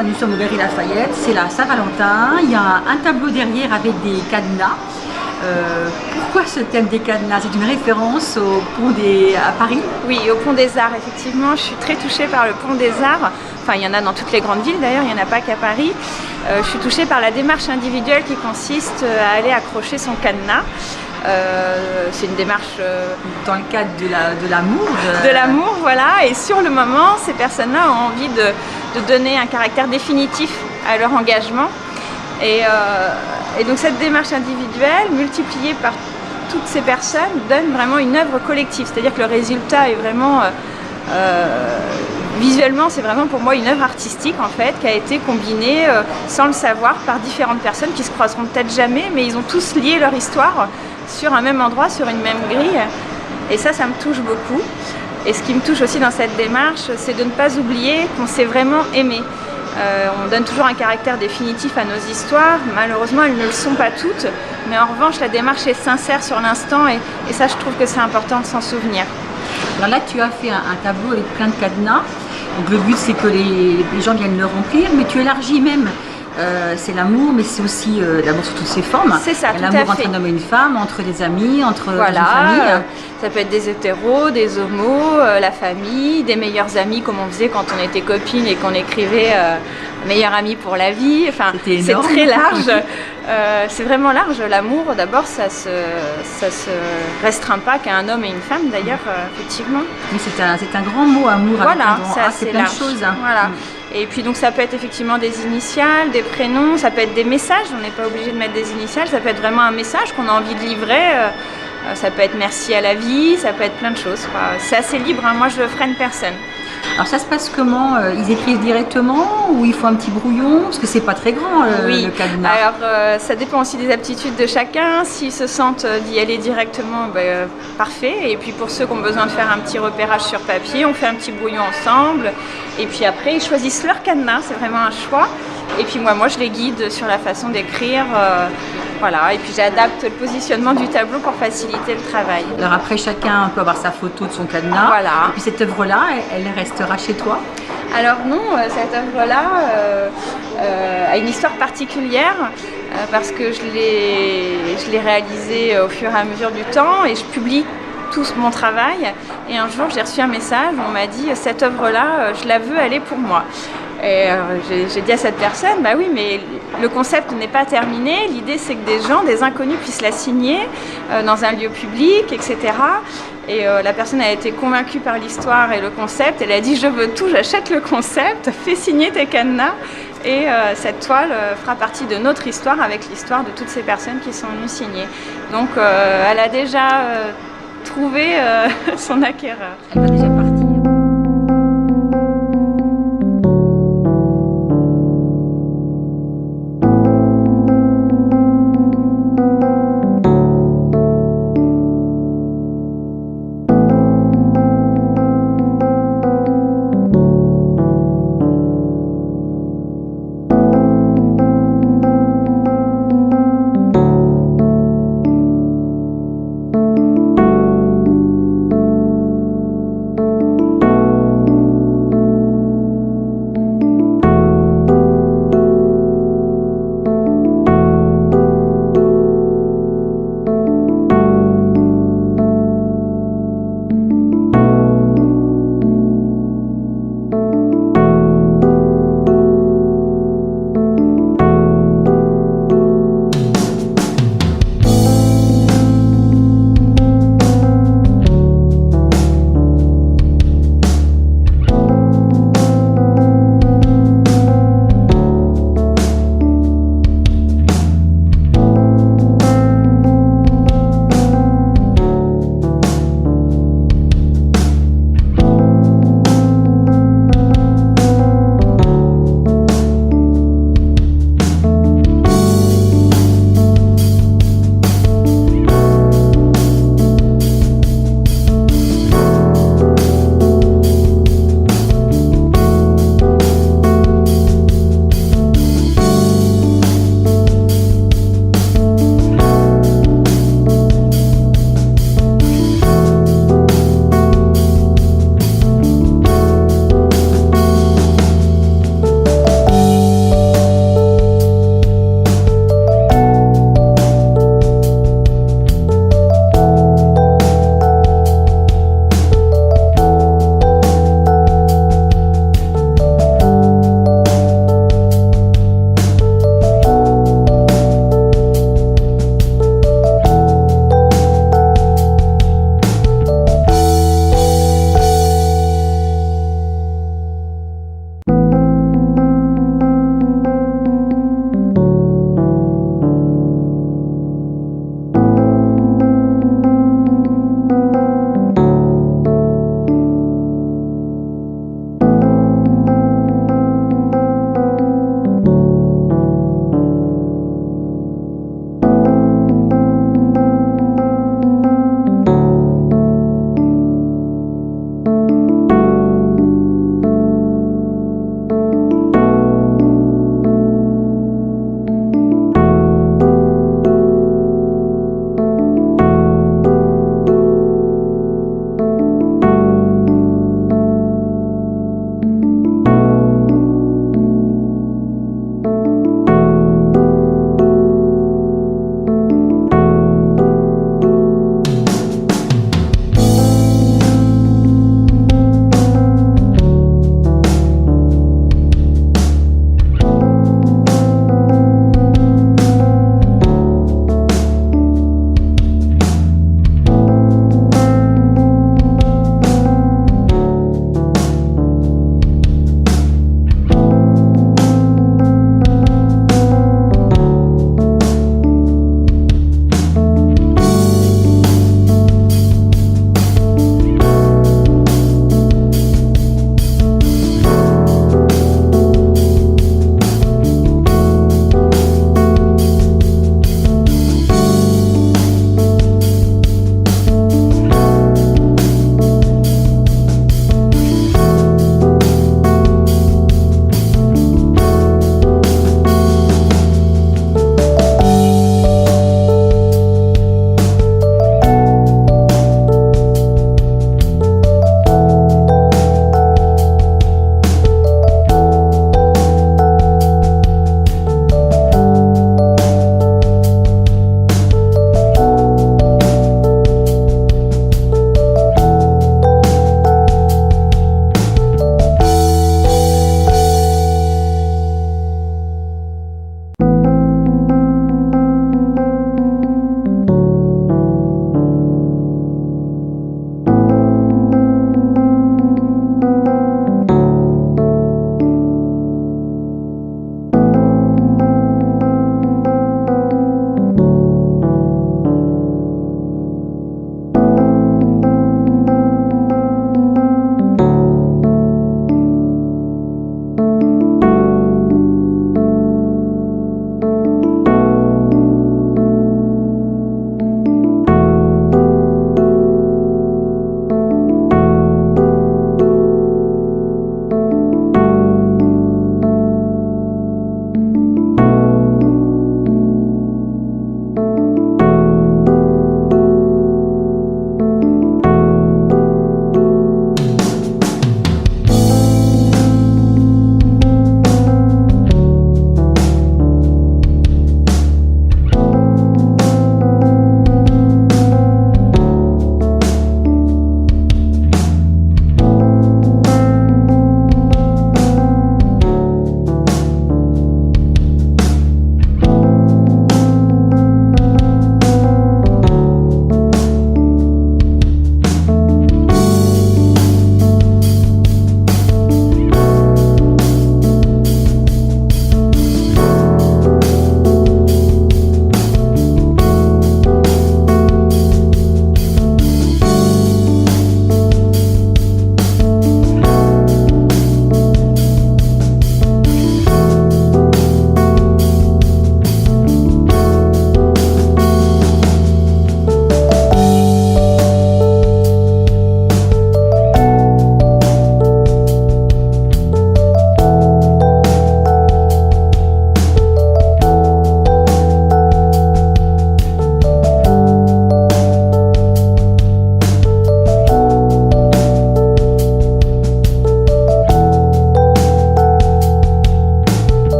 Saint-Valentin, nous sommes au Galeries Lafayette, c'est la Saint-Valentin, il y a un tableau derrière avec des cadenas. Pourquoi ce thème des cadenas? C'est une référence au à Paris? Oui, au Pont des Arts, effectivement. Je suis très touchée par le Pont des Arts. Enfin, il y en a dans toutes les grandes villes d'ailleurs, il n'y en a pas qu'à Paris. Je suis touchée par la démarche individuelle qui consiste à aller accrocher son cadenas. C'est une démarche dans le cadre de l'amour. De l'amour, voilà. Et sur le moment, ces personnes-là ont envie de donner un caractère définitif à leur engagement. Et donc cette démarche individuelle, multipliée par toutes ces personnes, donne vraiment une œuvre collective. C'est-à-dire que le résultat est vraiment... visuellement, c'est vraiment pour moi une œuvre artistique en fait, qui a été combinée sans le savoir par différentes personnes qui se croiseront peut-être jamais, mais ils ont tous lié leur histoire sur un même endroit, sur une même grille. Et ça me touche beaucoup. Et ce qui me touche aussi dans cette démarche, c'est de ne pas oublier qu'on s'est vraiment aimé. On donne toujours un caractère définitif à nos histoires. Malheureusement, elles ne le sont pas toutes. Mais en revanche, la démarche est sincère sur l'instant et ça, je trouve que c'est important de s'en souvenir. Alors là, tu as fait un tableau avec plein de cadenas. Donc le but, c'est que les gens viennent le remplir, mais tu élargis même. C'est l'amour, mais c'est aussi l'amour sous toutes ses formes. C'est ça, tout à l'amour fait. Entre un homme et une femme, entre des amis, entre voilà, une famille. Ça peut être des hétéros, des homos, la famille, des meilleurs amis comme on faisait quand on était copines et qu'on écrivait meilleur ami pour la vie. Enfin, c'est très large. C'est vraiment large. L'amour, d'abord, ça se restreint pas qu'à un homme et une femme, d'ailleurs, effectivement. Mais c'est un grand mot, amour. Voilà, c'est plein de choses. Voilà. Et puis donc ça peut être effectivement des initiales, des prénoms, ça peut être des messages, on n'est pas obligé de mettre des initiales, ça peut être vraiment un message qu'on a envie de livrer, ça peut être merci à la vie, ça peut être plein de choses. C'est assez libre, hein. Moi je freine personne. Alors ça se passe comment? Ils écrivent directement ou il faut un petit brouillon? Parce que c'est pas très grand oui. Le cadenas. Alors ça dépend aussi des aptitudes de chacun. S'ils se sentent d'y aller directement, parfait. Et puis pour ceux qui ont besoin de faire un petit repérage sur papier, on fait un petit brouillon ensemble. Et puis après, ils choisissent leur cadenas, c'est vraiment un choix. Et puis moi je les guide sur la façon d'écrire. Voilà, et puis j'adapte le positionnement du tableau pour faciliter le travail. Alors après, chacun peut avoir sa photo de son cadenas. Voilà. Et puis cette œuvre-là, elle restera chez toi? Alors non, cette œuvre-là a une histoire particulière parce que je l'ai réalisée au fur et à mesure du temps et je publie tout mon travail. Et un jour, j'ai reçu un message où on m'a dit « cette œuvre-là, je la veux, elle est pour moi ». Et j'ai dit à cette personne, bah oui, mais le concept n'est pas terminé. L'idée, c'est que des gens, des inconnus puissent la signer dans un lieu public, etc. Et la personne a été convaincue par l'histoire et le concept. Elle a dit, je veux tout, j'achète le concept, fais signer tes cadenas. Et cette toile fera partie de notre histoire avec l'histoire de toutes ces personnes qui sont venues signer. Donc, elle a déjà trouvé son acquéreur.